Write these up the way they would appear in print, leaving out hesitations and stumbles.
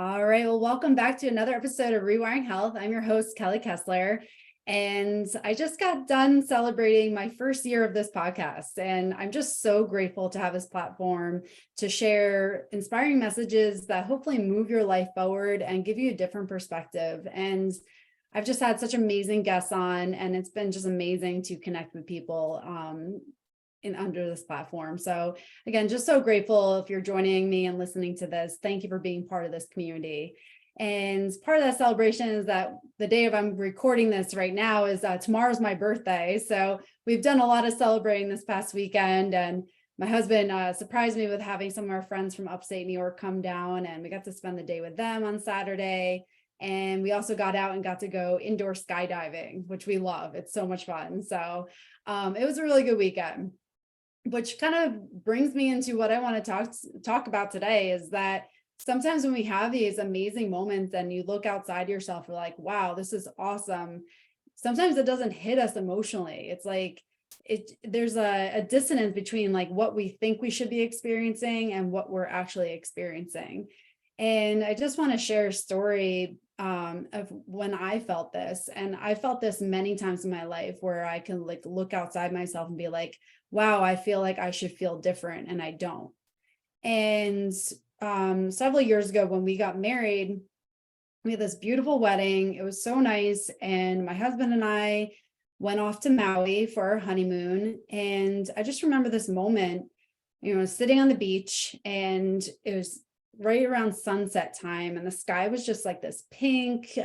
All right. Well, welcome back to another episode of Rewiring Health. I'm your host, Kelly Kessler. And I just got done celebrating my first year of this podcast. And I'm just so grateful to have this platform to share inspiring messages that hopefully move your life forward and give you a different perspective. And I've just had such amazing guests on, and it's been just amazing to connect with people in under this platform. So again, just so grateful if you're joining me and listening to this. Thank you for being part of this community. And part of that celebration is that the day of I'm recording this right now is tomorrow's my birthday. So we've done a lot of celebrating this past weekend, and my husband surprised me with having some of our friends from upstate New York come down, and we got to spend the day with them on Saturday. And we also got out and got to go indoor skydiving, which we love. It's so much fun. So it was a really good weekend, which kind of brings me into what I want to talk about today is that sometimes when we have these amazing moments and you look outside yourself, you're like, wow, this is awesome. Sometimes it doesn't hit us emotionally. It's like there's a dissonance between like what we think we should be experiencing and what we're actually experiencing. And I just want to share a story of when I felt this. And I felt this many times in my life where I can like look outside myself and be like, wow, I feel like I should feel different and I don't. And several years ago when we got married, we had this beautiful wedding. It was so nice. And my husband and I went off to Maui for our honeymoon. And I just remember this moment, sitting on the beach, and it was right around sunset time, and the sky was just like this pink,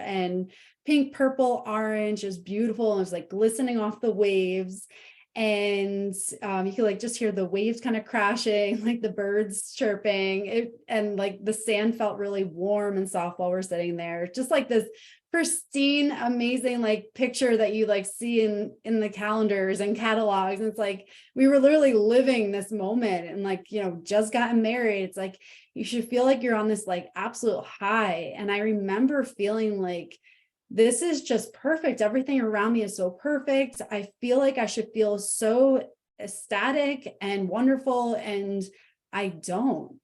purple, orange. It was beautiful. It was like glistening off the waves. And you could like just hear the waves kind of crashing, like the birds chirping, and like the sand felt really warm and soft while we're sitting there. Just like this pristine, amazing like picture that you like see in the calendars and catalogs. And it's like we were literally living this moment, and like, just gotten married. It's like you should feel like you're on this like absolute high. And I remember feeling like this is just perfect. Everything around me is so perfect. I feel like I should feel so ecstatic and wonderful, and I don't.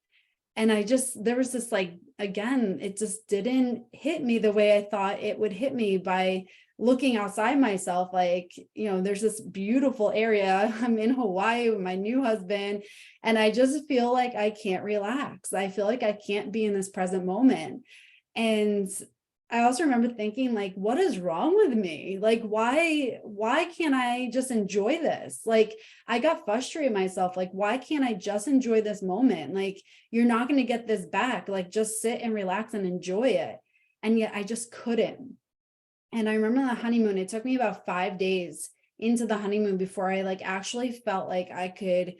And there was this like, again, it just didn't hit me the way I thought it would hit me by looking outside myself. Like, there's this beautiful area. I'm in Hawaii with my new husband, and I just feel like I can't relax. I feel like I can't be in this present moment. And I also remember thinking, like, what is wrong with me? Like, why can't I just enjoy this? Like, I got frustrated myself. Like, why can't I just enjoy this moment? Like, you're not going to get this back. Like, just sit and relax and enjoy it. And yet I just couldn't. And I remember the honeymoon, it took me about 5 days into the honeymoon before I like actually felt like I could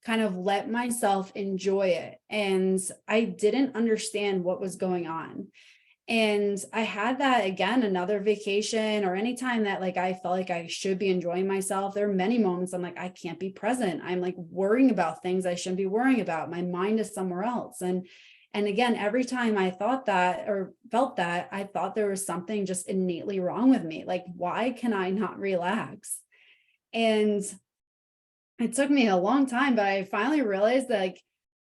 kind of let myself enjoy it. And I didn't understand what was going on. And I had that again, another vacation or anytime that like I felt like I should be enjoying myself. There are many moments I'm like, I can't be present. I'm like worrying about things I shouldn't be worrying about. My mind is somewhere else. And again, every time I thought that or felt that, I thought there was something just innately wrong with me. Like, why can I not relax? And it took me a long time, but I finally realized that like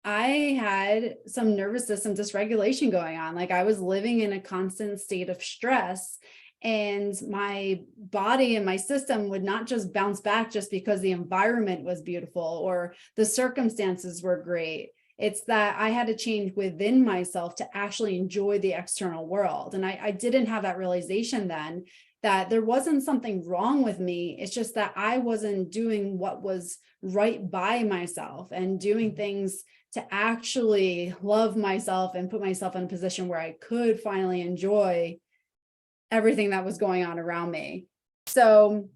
I had some nervous system dysregulation going on. Like I was living in a constant state of stress, and my body and my system would not just bounce back just because the environment was beautiful or the circumstances were great. It's that I had to change within myself to actually enjoy the external world. And I didn't have that realization then, that there wasn't something wrong with me. It's just that I wasn't doing what was right by myself and doing things to actually love myself and put myself in a position where I could finally enjoy everything that was going on around me. So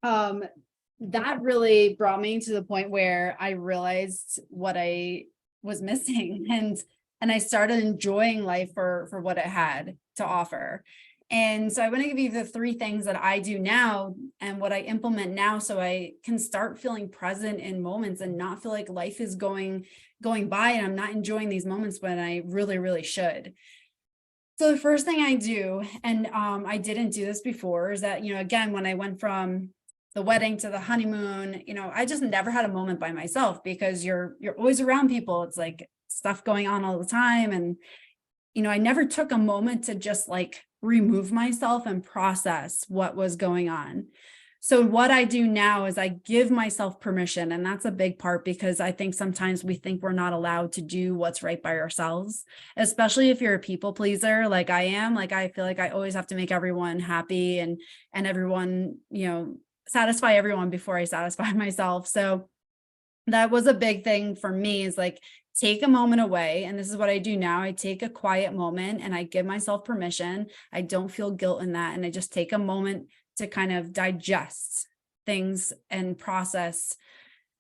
that really brought me to the point where I realized what I was missing, and I started enjoying life for what it had to offer. And so I want to give you the 3 things that I do now and what I implement now so I can start feeling present in moments and not feel like life is going by and I'm not enjoying these moments when I really, really should. So the first thing I do, and I didn't do this before, is that, again, when I went from the wedding to the honeymoon, I just never had a moment by myself because you're always around people. It's like stuff going on all the time. And I never took a moment to just like remove myself and process what was going on. So what I do now is I give myself permission. And that's a big part, because I think sometimes we think we're not allowed to do what's right by ourselves, especially if you're a people pleaser like I am. Like, I feel like I always have to make everyone happy and everyone, satisfy everyone before I satisfy myself. So that was a big thing for me, is like, take a moment away. And this is what I do now. I take a quiet moment and I give myself permission. I don't feel guilt in that. And I just take a moment to kind of digest things and process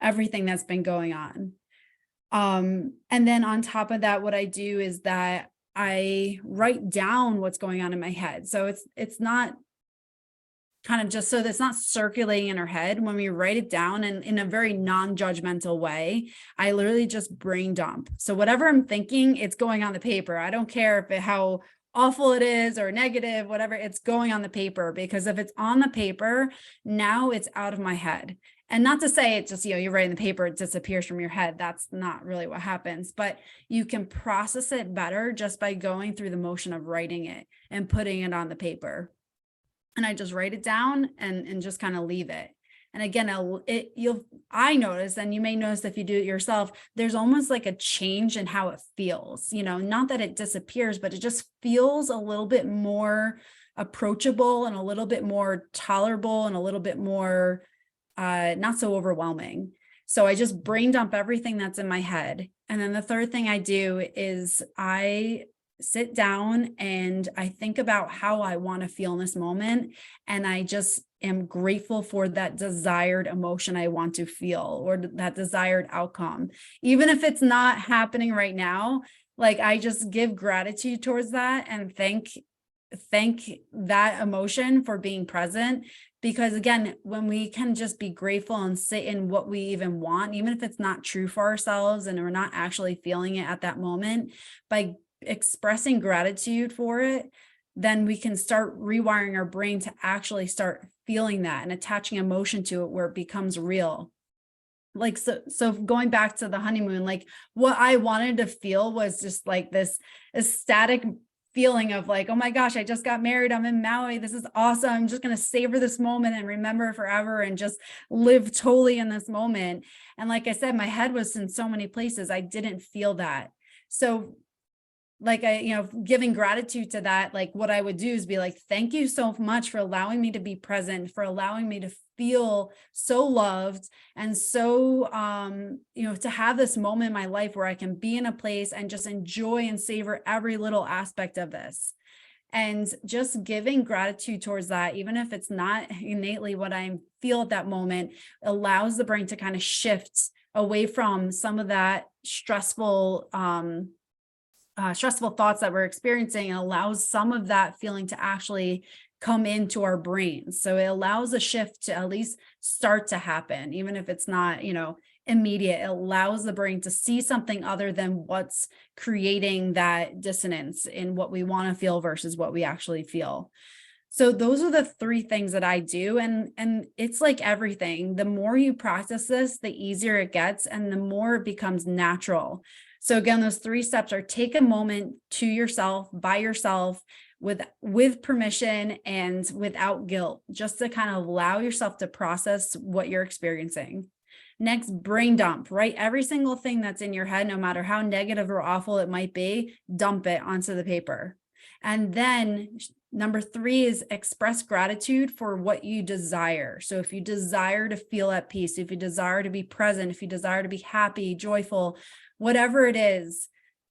everything that's been going on. And then on top of that, what I do is that I write down what's going on in my head. So it's not kind of just so that's not circulating in our head. When we write it down and in a very non-judgmental way, I literally just brain dump. So whatever I'm thinking, it's going on the paper. I don't care how awful it is or negative, whatever, it's going on the paper, because if it's on the paper, now it's out of my head. And not to say it's just, you write in the paper, it disappears from your head. That's not really what happens, but you can process it better just by going through the motion of writing it and putting it on the paper. And I just write it down and just kind of leave it. And again, I notice, and you may notice if you do it yourself, there's almost like a change in how it feels, not that it disappears, but it just feels a little bit more approachable and a little bit more tolerable and a little bit more not so overwhelming. So I just brain dump everything that's in my head. And then the third thing I do is I sit down and I think about how I want to feel in this moment. And I just am grateful for that desired emotion I want to feel, or that desired outcome. Even if it's not happening right now, like, I just give gratitude towards that and thank that emotion for being present. Because again, when we can just be grateful and sit in what we even want, even if it's not true for ourselves and we're not actually feeling it at that moment, by expressing gratitude for it, then we can start rewiring our brain to actually start feeling that and attaching emotion to it where it becomes real. Like, so going back to the honeymoon, like, what I wanted to feel was just like this ecstatic feeling of like, oh my gosh, I just got married. I'm in Maui. This is awesome. I'm just going to savor this moment and remember it forever and just live totally in this moment. And like I said, my head was in so many places. I didn't feel that. So like, giving gratitude to that, like, what I would do is be like, thank you so much for allowing me to be present, for allowing me to feel so loved and so, to have this moment in my life where I can be in a place and just enjoy and savor every little aspect of this. And just giving gratitude towards that, even if it's not innately what I feel at that moment, allows the brain to kind of shift away from some of that stressful thoughts that we're experiencing, and allows some of that feeling to actually come into our brains. So it allows a shift to at least start to happen, even if it's not, immediate. It allows the brain to see something other than what's creating that dissonance in what we want to feel versus what we actually feel. So those are the three things that I do. And it's like everything. The more you practice this, the easier it gets and the more it becomes natural. So again, those three steps are: take a moment to yourself, by yourself, with permission and without guilt, just to kind of allow yourself to process what you're experiencing. Next, brain dump, right? Every single thing that's in your head, no matter how negative or awful it might be, dump it onto the paper. And then number three is express gratitude for what you desire. So if you desire to feel at peace, if you desire to be present, if you desire to be happy, joyful, whatever it is,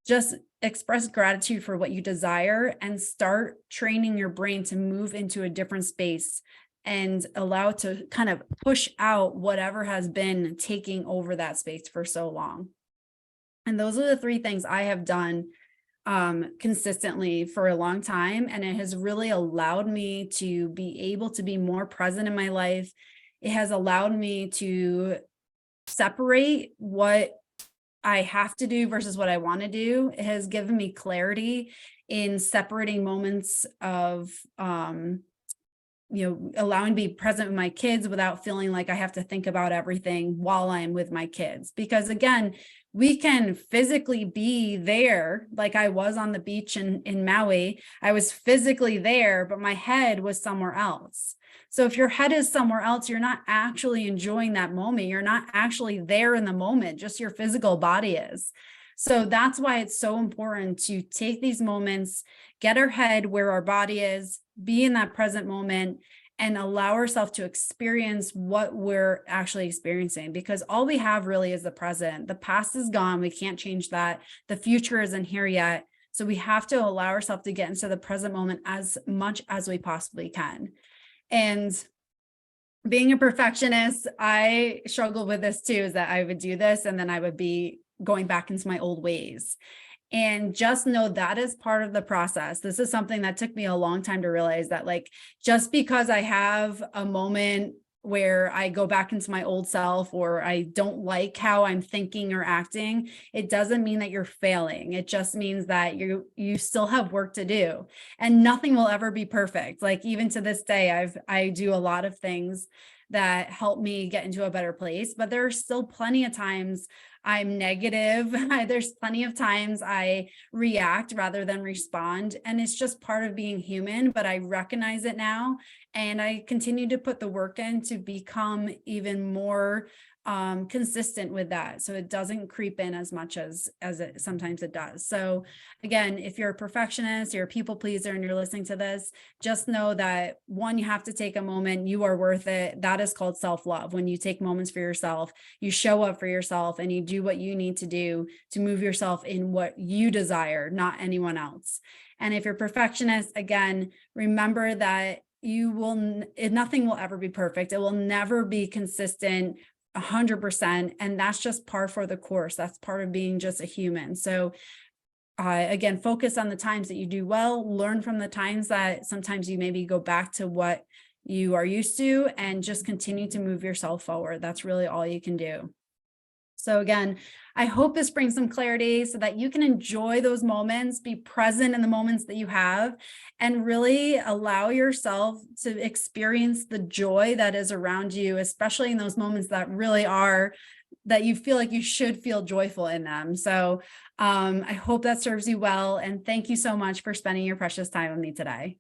just express gratitude for what you desire and start training your brain to move into a different space and allow it to kind of push out whatever has been taking over that space for so long. And those are the three things I have done consistently for a long time. And it has really allowed me to be able to be more present in my life. It has allowed me to separate what I have to do versus what I want to do. It has given me clarity in separating moments of allowing to be present with my kids without feeling like I have to think about everything while I'm with my kids. Because again, we can physically be there, like I was on the beach in Maui. I was physically there, but my head was somewhere else. So if your head is somewhere else, you're not actually enjoying that moment. You're not actually there in the moment, just your physical body is. So that's why it's so important to take these moments, get our head where our body is, be in that present moment, and allow ourselves to experience what we're actually experiencing, because all we have really is the present. The past is gone. We can't change that. The future isn't here yet. So we have to allow ourselves to get into the present moment as much as we possibly can. And being a perfectionist, I struggled with this too, is that I would do this and then I would be going back into my old ways. And just know that is part of the process. This is something that took me a long time to realize, that like, just because I have a moment where I go back into my old self, or I don't like how I'm thinking or acting, it doesn't mean that you're failing. It just means that you still have work to do, and nothing will ever be perfect. Like even to this day, I do a lot of things that help me get into a better place, but there are still plenty of times I'm negative. There's plenty of times I react rather than respond. And it's just part of being human, but I recognize it now. And I continue to put the work in to become even more consistent with that, so it doesn't creep in as much as it sometimes it does. So again, if you're a perfectionist, you're a people pleaser, and you're listening to this, just know that one, you have to take a moment. You are worth it. That is called self-love. When you take moments for yourself, you show up for yourself, and you do what you need to do to move yourself in what you desire, not anyone else. And if you're a perfectionist, again, remember that nothing will ever be perfect. It will never be consistent 100%. And that's just par for the course. That's part of being just a human. So again, focus on the times that you do well, learn from the times that sometimes you maybe go back to what you are used to, and just continue to move yourself forward. That's really all you can do. So again, I hope this brings some clarity so that you can enjoy those moments, be present in the moments that you have, and really allow yourself to experience the joy that is around you, especially in those moments that really are, that you feel like you should feel joyful in them. So I hope that serves you well. And thank you so much for spending your precious time with me today.